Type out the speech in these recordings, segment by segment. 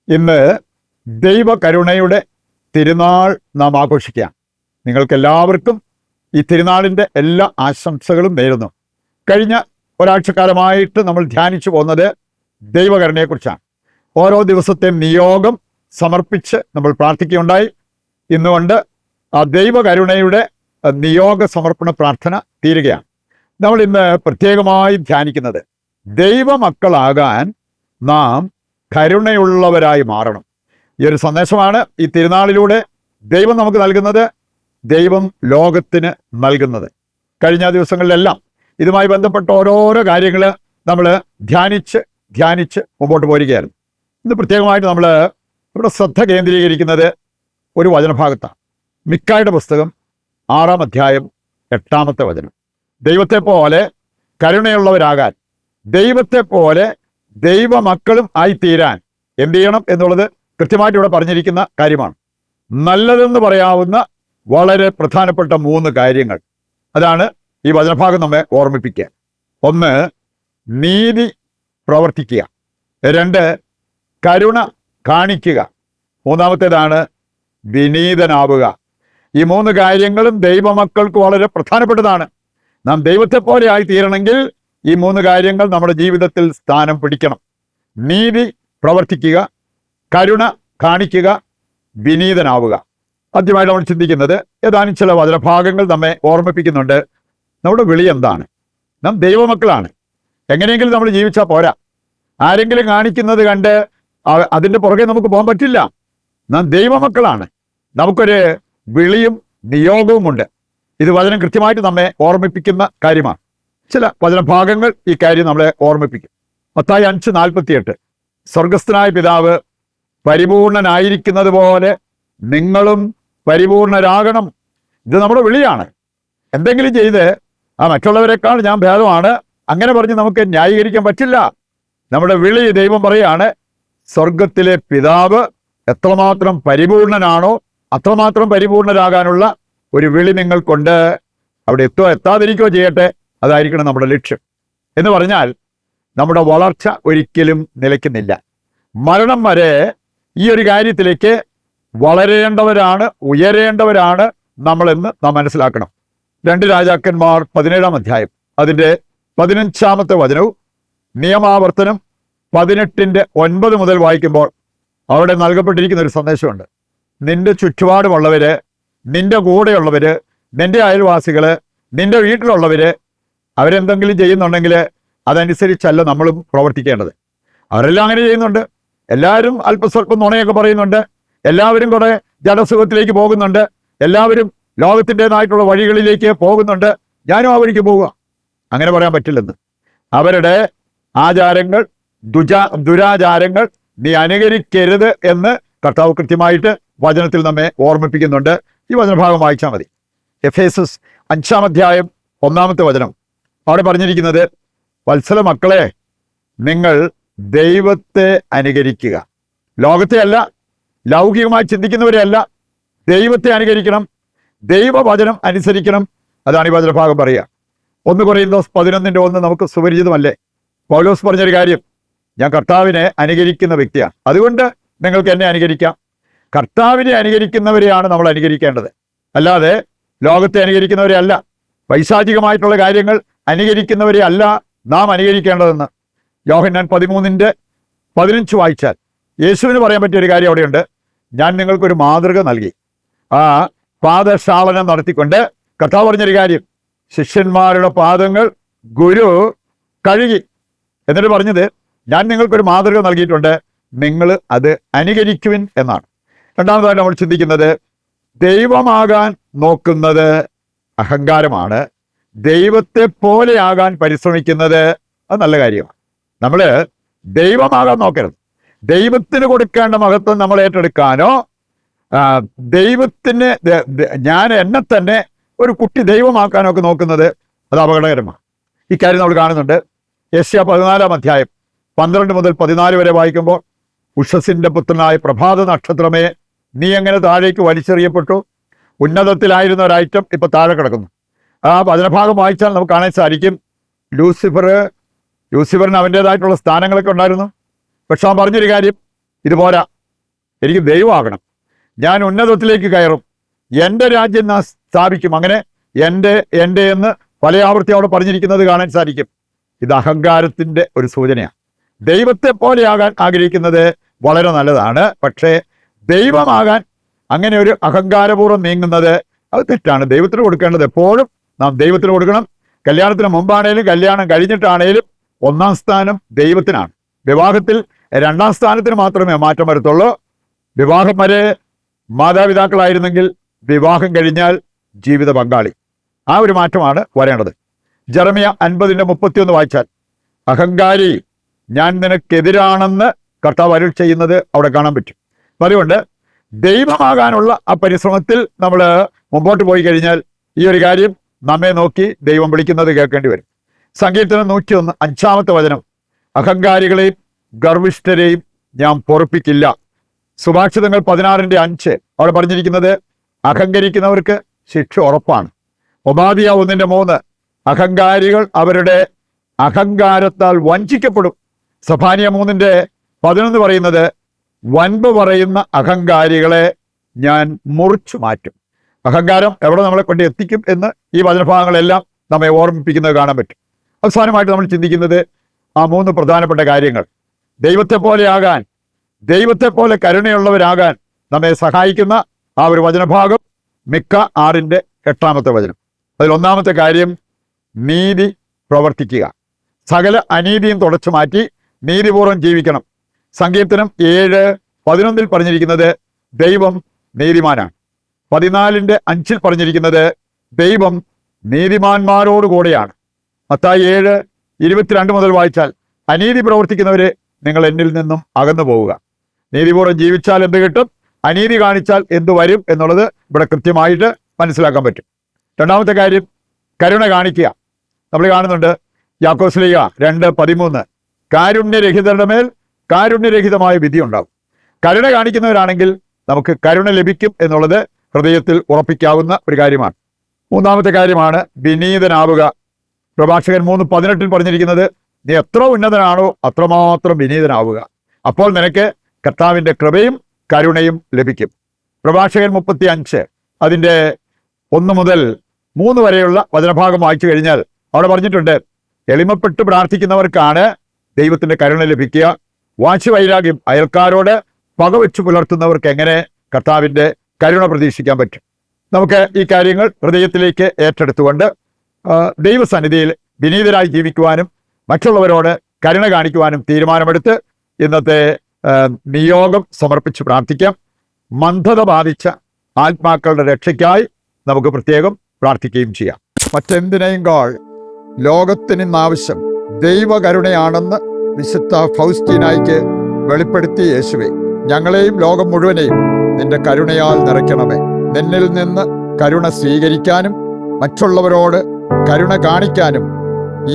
ഇന്ന് ദൈവകരുണയുടെ തിരുനാൾ നാം ആഘോഷിക്കുകയാണ്. നിങ്ങൾക്കെല്ലാവർക്കും ഈ തിരുനാളിൻ്റെ എല്ലാ ആശംസകളും നേരുന്നു. കഴിഞ്ഞ ഒരാഴ്ചക്കാലമായിട്ട് നമ്മൾ ധ്യാനിച്ചു പോകുന്നത് ദൈവകരുണയെക്കുറിച്ചാണ്. ഓരോ ദിവസത്തെയും നിയോഗം സമർപ്പിച്ച് നമ്മൾ പ്രാർത്ഥിക്കുകയുണ്ടായി. ഇന്നുകൊണ്ട് ആ ദൈവകരുണയുടെ നിയോഗ സമർപ്പണ പ്രാർത്ഥന തീരുകയാണ്. നമ്മൾ ഇന്ന് പ്രത്യേകമായി ധ്യാനിക്കുന്നത് ദൈവമക്കളാകാൻ നാം കരുണയുള്ളവരായി മാറണം. ഈ ഒരു സന്ദേശമാണ് ഈ തിരുനാളിലൂടെ ദൈവം നമുക്ക് നൽകുന്നത്, ദൈവം ലോകത്തിന് നൽകുന്നത്. കഴിഞ്ഞ ദിവസങ്ങളിലെല്ലാം ഇതുമായി ബന്ധപ്പെട്ട ഓരോരോ കാര്യങ്ങൾ നമ്മൾ ധ്യാനിച്ച് മുമ്പോട്ട് പോരുകയായിരുന്നു. ഇന്ന് പ്രത്യേകമായിട്ട് നമ്മൾ ഇവിടെ ശ്രദ്ധ കേന്ദ്രീകരിക്കുന്നത് ഒരു വചനഭാഗത്താണ്. മിക്കായുടെ പുസ്തകം 6-ാം അധ്യായം 8-ാമത്തെ വചനം. ദൈവത്തെ പോലെ കരുണയുള്ളവരാകാൻ, ദൈവത്തെ പോലെ ദൈവമക്കളും ആയിത്തീരാൻ എന്ത് ചെയ്യണം എന്നുള്ളത് കൃത്യമായിട്ട് ഇവിടെ പറഞ്ഞിരിക്കുന്ന കാര്യമാണ്. നല്ലതെന്ന് പറയാവുന്ന വളരെ പ്രധാനപ്പെട്ട 3 കാര്യങ്ങൾ, അതാണ് ഈ വചനഭാഗം നമ്മെ ഓർമ്മിപ്പിക്കുക. 1, നീതി പ്രവർത്തിക്കുക. 2, കരുണ കാണിക്കുക. 3-ാമത്തേതാണ് വിനീതനാവുക. ഈ 3 കാര്യങ്ങളും ദൈവമക്കൾക്ക് വളരെ പ്രധാനപ്പെട്ടതാണ്. നാം ദൈവത്തെ പോലെ ആയിത്തീരണമെങ്കിൽ ഈ 3 കാര്യങ്ങൾ നമ്മുടെ ജീവിതത്തിൽ സ്ഥാനം പിടിക്കണം. നീതി പ്രവർത്തിക്കുക, കരുണ കാണിക്കുക, വിനീതനാവുക. ആദ്യമായിട്ട് നമ്മൾ ചിന്തിക്കുന്നത് ഏതാനും ചില വചനഭാഗങ്ങൾ നമ്മെ ഓർമ്മിപ്പിക്കുന്നുണ്ട്. നമ്മുടെ വിളി എന്താണ്? നാം ദൈവമക്കളാണ്. എങ്ങനെയെങ്കിലും നമ്മൾ ജീവിച്ചാൽ പോരാ. ആരെങ്കിലും കാണിക്കുന്നത് കണ്ട് അതിൻ്റെ പുറകെ നമുക്ക് പോകാൻ പറ്റില്ല. നാം ദൈവമക്കളാണ്. നമുക്കൊരു വിളിയും നിയോഗവുമുണ്ട്. ഇത് വചനം കൃത്യമായിട്ട് നമ്മെ ഓർമ്മിപ്പിക്കുന്ന കാര്യമാണ്. ചില വചനഭാഗങ്ങൾ ഈ കാര്യം നമ്മളെ ഓർമ്മിപ്പിക്കും. മത്തായി 5:48, സ്വർഗസ്ഥനായ പിതാവ് പരിപൂർണനായിരിക്കുന്നത് പോലെ നിങ്ങളും പരിപൂർണരാകണം. ഇത് നമ്മുടെ വിളിയാണ്. എന്തെങ്കിലും ചെയ്ത് മറ്റുള്ളവരെക്കാൾ ഞാൻ ഭേദമാണ് അങ്ങനെ പറഞ്ഞ് നമുക്ക് ന്യായീകരിക്കാൻ പറ്റില്ല. നമ്മുടെ വിളി ദൈവം പറയാണ്, സ്വർഗത്തിലെ പിതാവ് എത്രമാത്രം പരിപൂർണനാണോ അത്രമാത്രം പരിപൂർണരാകാനുള്ള ഒരു വിളി നിങ്ങൾക്കുണ്ട്. അവിടെ എത്താതിരിക്കുകയോ ചെയ്യട്ടെ, അതായിരിക്കണം നമ്മുടെ ലക്ഷ്യം. എന്ന് പറഞ്ഞാൽ നമ്മുടെ വളർച്ച ഒരിക്കലും നിലയ്ക്കുന്നില്ല. മരണം വരെ ഈ ഒരു കാര്യത്തിലേക്ക് വളരേണ്ടവരാണ്, ഉയരേണ്ടവരാണ് നമ്മളെന്ന് നാം മനസ്സിലാക്കണം. 2 രാജാക്കന്മാർ 17-ാം അധ്യായം അതിൻ്റെ 15-ാമത്തെ വചനവും നിയമാവർത്തനം 18:9 മുതൽ വായിക്കുമ്പോൾ അവിടെ നൽകപ്പെട്ടിരിക്കുന്ന ഒരു സന്ദേശമുണ്ട്. നിന്റെ ചുറ്റുപാടുമുള്ളവര്, നിന്റെ കൂടെയുള്ളവര്, നിന്റെ അയൽവാസികള്, നിന്റെ വീട്ടിലുള്ളവര് അവരെന്തെങ്കിലും ചെയ്യുന്നുണ്ടെങ്കിൽ അതനുസരിച്ചല്ല നമ്മളും പ്രവർത്തിക്കേണ്ടത്. അവരെല്ലാം അങ്ങനെ ചെയ്യുന്നുണ്ട്. എല്ലാവരും അല്പസ്വല്പം നുണയൊക്കെ പറയുന്നുണ്ട്. എല്ലാവരും കുറെ ജനസുഖത്തിലേക്ക് പോകുന്നുണ്ട്. എല്ലാവരും ലോകത്തിൻ്റെതായിട്ടുള്ള വഴികളിലേക്ക് പോകുന്നുണ്ട്. ഞാനും ആ വഴിക്ക് പോവുക. അങ്ങനെ പറയാൻ പറ്റില്ലെന്ന്. അവരുടെ ആചാരങ്ങൾ, ദുരാചാരങ്ങൾ നീ അനുകരിക്കരുത് എന്ന് കർത്താവ് കൃത്യമായിട്ട് വചനത്തിൽ നമ്മെ ഓർമ്മിപ്പിക്കുന്നുണ്ട്. ഈ വചനഭാഗം വായിച്ചാൽ മതി. എഫേസസ് 5-ാം അധ്യായം 1-ാമത്തെ വചനം. അവിടെ പറഞ്ഞിരിക്കുന്നത്, വത്സല മക്കളെ, നിങ്ങൾ ദൈവത്തെ അനുകരിക്കുക. ലോകത്തെ അല്ല, ലൗകികമായി ചിന്തിക്കുന്നവരെ അല്ല, ദൈവത്തെ അനുകരിക്കണം, ദൈവവചനം അനുസരിക്കണം. അതാണ് ഈ വചനഭാഗം പറയുക. 1 കൊരിന്തോസ് 11:1 നമുക്ക് സുപരിചിതമല്ലേ? പൗലോസ് പറഞ്ഞൊരു കാര്യം, ഞാൻ കർത്താവിനെ അനുകരിക്കുന്ന വ്യക്തിയാണ്, അതുകൊണ്ട് നിങ്ങൾക്ക് എന്നെ അനുകരിക്കാം. കർത്താവിനെ അനുകരിക്കുന്നവരെയാണ് നമ്മൾ അനുകരിക്കേണ്ടത്, അല്ലാതെ ലോകത്തെ അനുകരിക്കുന്നവരെ അല്ല, പൈശാചികമായിട്ടുള്ള കാര്യങ്ങൾ അനുകരിക്കുന്നവരെ അല്ല നാം അനുകരിക്കേണ്ടതെന്ന്. യോഹന്നാൻ 13:15 വായിച്ചാൽ യേശുവിന് പറയാൻ പറ്റിയ ഒരു കാര്യം അവിടെയുണ്ട്. ഞാൻ നിങ്ങൾക്കൊരു മാതൃക നൽകി. ആ പാദശാളനം നടത്തിക്കൊണ്ട് കർത്താവ് പറഞ്ഞൊരു കാര്യം, ശിഷ്യന്മാരുടെ പാദങ്ങൾ ഗുരു കഴുകി. എന്നിട്ട് പറഞ്ഞത്, ഞാൻ നിങ്ങൾക്കൊരു മാതൃക നൽകിയിട്ടുണ്ട്, നിങ്ങൾ അത് അനുകരിക്കുവിൻ എന്നാണ്. രണ്ടാമതായിട്ട് നമ്മൾ ചിന്തിക്കുന്നത്, ദൈവമാകാൻ നോക്കുന്നത് അഹങ്കാരമാണ്, ദൈവത്തെ പോലെയാകാൻ പരിശ്രമിക്കുന്നത് അത് നല്ല കാര്യമാണ്. നമ്മൾ ദൈവമാകാൻ നോക്കരുത്. ദൈവത്തിന് കൊടുക്കേണ്ട മഹത്വം നമ്മൾ ഏറ്റെടുക്കാനോ, ദൈവത്തിന് ഞാൻ എന്നെ തന്നെ ഒരു കുട്ടി ദൈവമാക്കാനോ ഒക്കെ നോക്കുന്നത് അത് അപകടകരമാണ്. ഇക്കാര്യം നമ്മൾ കാണുന്നുണ്ട്. യെശയ്യാ 14-ാം അധ്യായം 12 മുതൽ 14 വരെ വായിക്കുമ്പോൾ, ഉഷസിന്റെ പുത്രനായ പ്രഭാത നക്ഷത്രമേ, നീ എങ്ങനെ താഴേക്ക് വലിച്ചെറിയപ്പെട്ടു? ഉന്നതത്തിലായിരുന്ന ഒരൈറ്റം ഇപ്പൊ താഴെ കിടക്കുന്നു. ആ വചനഭാഗം വായിച്ചാൽ നമുക്ക് കാണാൻ സാധിക്കും, ലൂസിഫറിന് അവൻ്റെതായിട്ടുള്ള സ്ഥാനങ്ങളൊക്കെ ഉണ്ടായിരുന്നു. പക്ഷെ അവൻ പറഞ്ഞൊരു കാര്യം, ഇതുപോരാ, എനിക്ക് ദൈവമാകണം, ഞാൻ ഉന്നതത്തിലേക്ക് കയറും, എൻ്റെ രാജ്യം ഞാൻ സ്ഥാപിക്കും. അങ്ങനെ എൻ്റെ എന്ന് പല ആവർത്തി അവിടെ പറഞ്ഞിരിക്കുന്നത് കാണാൻ സാധിക്കും. ഇത് അഹങ്കാരത്തിൻ്റെ ഒരു സൂചനയാണ്. ദൈവത്തെ പോലെയാകാൻ ആഗ്രഹിക്കുന്നത് വളരെ നല്ലതാണ്. പക്ഷേ ദൈവമാകാൻ അങ്ങനെ ഒരു അഹങ്കാരപൂർവ്വം നീങ്ങുന്നത് അത് തെറ്റാണ്. ദൈവത്തിന് കൊടുക്കേണ്ടത് എപ്പോഴും നാം ദൈവത്തിന് കൊടുക്കണം. കല്യാണത്തിന് മുമ്പാണേലും കല്യാണം കഴിഞ്ഞിട്ടാണേലും ഒന്നാം സ്ഥാനം ദൈവത്തിനാണ്. വിവാഹത്തിൽ രണ്ടാം സ്ഥാനത്തിന് മാത്രമേ മാറ്റം വരത്തുള്ളൂ. വിവാഹം വരെ മാതാപിതാക്കളായിരുന്നെങ്കിൽ വിവാഹം കഴിഞ്ഞാൽ ജീവിത പങ്കാളി. ആ ഒരു മാറ്റമാണ് വരേണ്ടത്. ജെറമ്യ 50:31 വായിച്ചാൽ, അഹങ്കാരി, ഞാൻ നിനക്കെതിരാണെന്ന് കർത്താവ് അരുൾ ചെയ്യുന്നത് അവിടെ കാണാൻ പറ്റും. അതുകൊണ്ട് ദൈവമാകാനുള്ള ആ പരിശ്രമത്തിൽ നമ്മൾ മുമ്പോട്ട് പോയി കഴിഞ്ഞാൽ ഈ ഒരു കാര്യം നമ്മെ നോക്കി ദൈവം വിളിക്കുന്നത് കേൾക്കേണ്ടി വരും. സങ്കീർത്തനം 101 5-ാമത്തെ വചനം, അഹങ്കാരികളെയും ഗർവിഷ്ഠരെയും ഞാൻ പൊറുപ്പിക്കില്ല. സുഭാഷിതങ്ങൾ 16:5 അവിടെ പറഞ്ഞിരിക്കുന്നത് അഹങ്കരിക്കുന്നവർക്ക് ശിക്ഷ ഉറപ്പാണ്. ഒബാദിയ 1:3, അഹങ്കാരികൾ അവരുടെ അഹങ്കാരത്താൽ വഞ്ചിക്കപ്പെടും. സഫാനിയ 3:11 പറയുന്നത് വൻപ് പറയുന്ന അഹങ്കാരികളെ ഞാൻ മുറിച്ചു മാറ്റും. അഹങ്കാരം എവിടെ നമ്മളെ കൊണ്ട് എത്തിക്കും എന്ന് ഈ വചനഭാഗങ്ങളെല്ലാം നമ്മെ ഓർമ്മിപ്പിക്കുന്നത് കാണാൻ പറ്റും. അവസാനമായിട്ട് നമ്മൾ ചിന്തിക്കുന്നത് ആ 3 പ്രധാനപ്പെട്ട കാര്യങ്ങൾ. ദൈവത്തെ പോലെയാകാൻ, ദൈവത്തെ പോലെ കരുണയുള്ളവരാകാൻ നമ്മെ സഹായിക്കുന്ന ആ ഒരു വചനഭാഗം മിക്ക 6:8 വചനം. അതിൽ ഒന്നാമത്തെ കാര്യം നീതി പ്രവർത്തിക്കുക. സകല അനീതിയും തുടച്ചു മാറ്റി നീതിപൂർവ്വം ജീവിക്കണം. സങ്കീർത്തനം 7:11 പറഞ്ഞിരിക്കുന്നത് ദൈവം നീതിമാനാണ്. 14:5 പറഞ്ഞിരിക്കുന്നത് ദൈവം നീതിമാന്മാരോടുകൂടെയാണ്. മത്തായി 7:22 മുതൽ വായിച്ചാൽ, അനീതി പ്രവർത്തിക്കുന്നവരെ നിങ്ങൾ എന്നിൽ നിന്നും അകന്നു പോവുക. നീതിപൂർവ്വം ജീവിച്ചാൽ എന്ത് കിട്ടും, അനീതി കാണിച്ചാൽ എന്ത് വരും എന്നുള്ളത് ഇവിടെ കൃത്യമായിട്ട് മനസ്സിലാക്കാൻ പറ്റും. രണ്ടാമത്തെ കാര്യം കരുണ കാണിക്കുക. നമ്മൾ കാണുന്നുണ്ട് യാക്കോസ്ലീഹ 2:13, കാരുണ്യരഹിതരുടെ മേൽ കാരുണ്യരഹിതമായ വിധി ഉണ്ടാകും. കരുണ കാണിക്കുന്നവരാണെങ്കിൽ നമുക്ക് കരുണ ലഭിക്കും എന്നുള്ളത് ഹൃദയത്തിൽ ഉറപ്പിക്കാവുന്ന ഒരു കാര്യമാണ്. മൂന്നാമത്തെ കാര്യമാണ് വിനീതനാവുക. പ്രഭാഷകൻ 3:18 പറഞ്ഞിരിക്കുന്നത് നീ എത്ര ഉന്നതനാണോ അത്രമാത്രം വിനീതനാവുക. അപ്പോൾ നിനക്ക് കർത്താവിൻ്റെ കൃപയും കരുണയും ലഭിക്കും. പ്രഭാഷകൻ 35 അതിൻ്റെ 1 മുതൽ 3 വരെയുള്ള വചനഭാഗം വായിച്ചു കഴിഞ്ഞാൽ അവിടെ പറഞ്ഞിട്ടുണ്ട്, എളിമപ്പെട്ട് പ്രാർത്ഥിക്കുന്നവർക്കാണ് ദൈവത്തിൻ്റെ കരുണ ലഭിക്കുക. വാശി വൈരാഗ്യം, അയൽക്കാരോട് പകവെച്ച് പുലർത്തുന്നവർക്ക് എങ്ങനെ കർത്താവിൻ്റെ കരുണ പ്രതീക്ഷിക്കാൻ പറ്റും? നമുക്ക് ഈ കാര്യങ്ങൾ ഹൃദയത്തിലേക്ക് ഏറ്റെടുത്തുകൊണ്ട് ദൈവസന്നിധിയിൽ വിനീതരായി ജീവിക്കുവാനും മറ്റുള്ളവരോട് കരുണ കാണിക്കുവാനും തീരുമാനമെടുത്ത് ഇന്നത്തെ നിയോഗം സമർപ്പിച്ച് പ്രാർത്ഥിക്കാം. മന്ദത ബാധിച്ച ആത്മാക്കളുടെ രക്ഷയ്ക്കായി നമുക്ക് പ്രത്യേകം പ്രാർത്ഥിക്കുകയും ചെയ്യാം. മറ്റെന്തിനേയും കാൾ ലോകത്തിനിന്നാവശ്യം ദൈവകരുണയാണെന്ന് വിശുദ്ധ ഫൗസ്റ്റീനായിക്ക് വെളിപ്പെടുത്തി യേശുവേ, ഞങ്ങളെയും ലോകം മുഴുവനെയും നിന്റെ കരുണയാൽ നിറയ്ക്കണമേ. നിന്നിൽ നിന്ന് കരുണ സ്വീകരിക്കാനും മറ്റുള്ളവരോട് കരുണ കാണിക്കാനും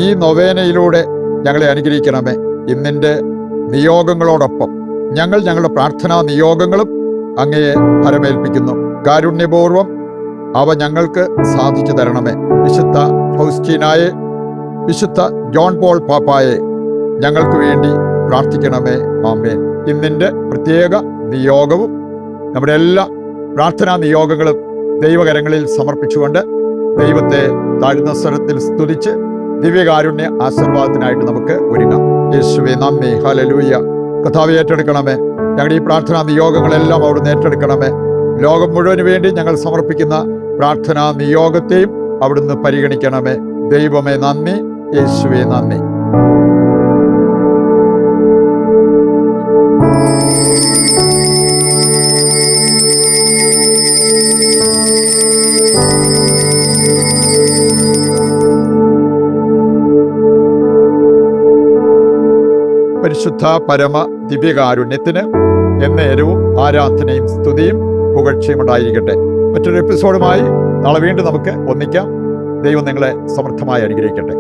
ഈ നൊവേനയിലൂടെ ഞങ്ങളെ അനുഗ്രഹിക്കണമേ. ഇന്നിൻ്റെ നിയോഗങ്ങളോടൊപ്പം ഞങ്ങളുടെ പ്രാർത്ഥനാ നിയോഗങ്ങളും അങ്ങയെ ഫലമേൽപ്പിക്കുന്നു. കാരുണ്യപൂർവം അവ ഞങ്ങൾക്ക് സാധിച്ചു തരണമേ. വിശുദ്ധ ഫൗസ്റ്റീനായെ, വിശുദ്ധ ജോൺ പോൾ പാപ്പായെ ഞങ്ങൾക്ക് വേണ്ടി പ്രാർത്ഥിക്കണമേ. ആമേൻ. ഇന്നിൻ്റെ പ്രത്യേക നിയോഗവും നമ്മുടെ എല്ലാ പ്രാർത്ഥനാ നിയോഗങ്ങളും ദൈവകരങ്ങളിൽ സമർപ്പിച്ചുകൊണ്ട് ദൈവത്തെ താഴ്ന്ന സ്വരത്തിൽ സ്തുതിച്ച് ദിവ്യകാരുണ്യ ആശീർവാദത്തിനായിട്ട് നമുക്ക് ഒരുങ്ങാം. യേശുവേ നന്ദി, ഹല്ലേലൂയ. കർത്താവേ ഏറ്റെടുക്കണമേ. ഞങ്ങളുടെ ഈ പ്രാർത്ഥനാ നിയോഗങ്ങളെല്ലാം അവിടുന്ന് ഏറ്റെടുക്കണമേ. ലോകം മുഴുവന് വേണ്ടി ഞങ്ങൾ സമർപ്പിക്കുന്ന പ്രാർത്ഥനാ നിയോഗത്തെയും അവിടുന്ന് പരിഗണിക്കണമേ. ദൈവമേ നന്ദി, യേശുവേ നന്ദി. പരിശുദ്ധ പരമ ദിവ്യകാരുണ്യത്തിന് എന്നേരവും ആരാധനയും സ്തുതിയും പുകഴ്ചയും ഉണ്ടായിരിക്കട്ടെ. മറ്റൊരു എപ്പിസോഡുമായി നാളെ വീണ്ടും നമുക്ക് ഒന്നിക്കാം. ദൈവം നിങ്ങളെ സമൃദ്ധമായി അനുഗ്രഹിക്കട്ടെ.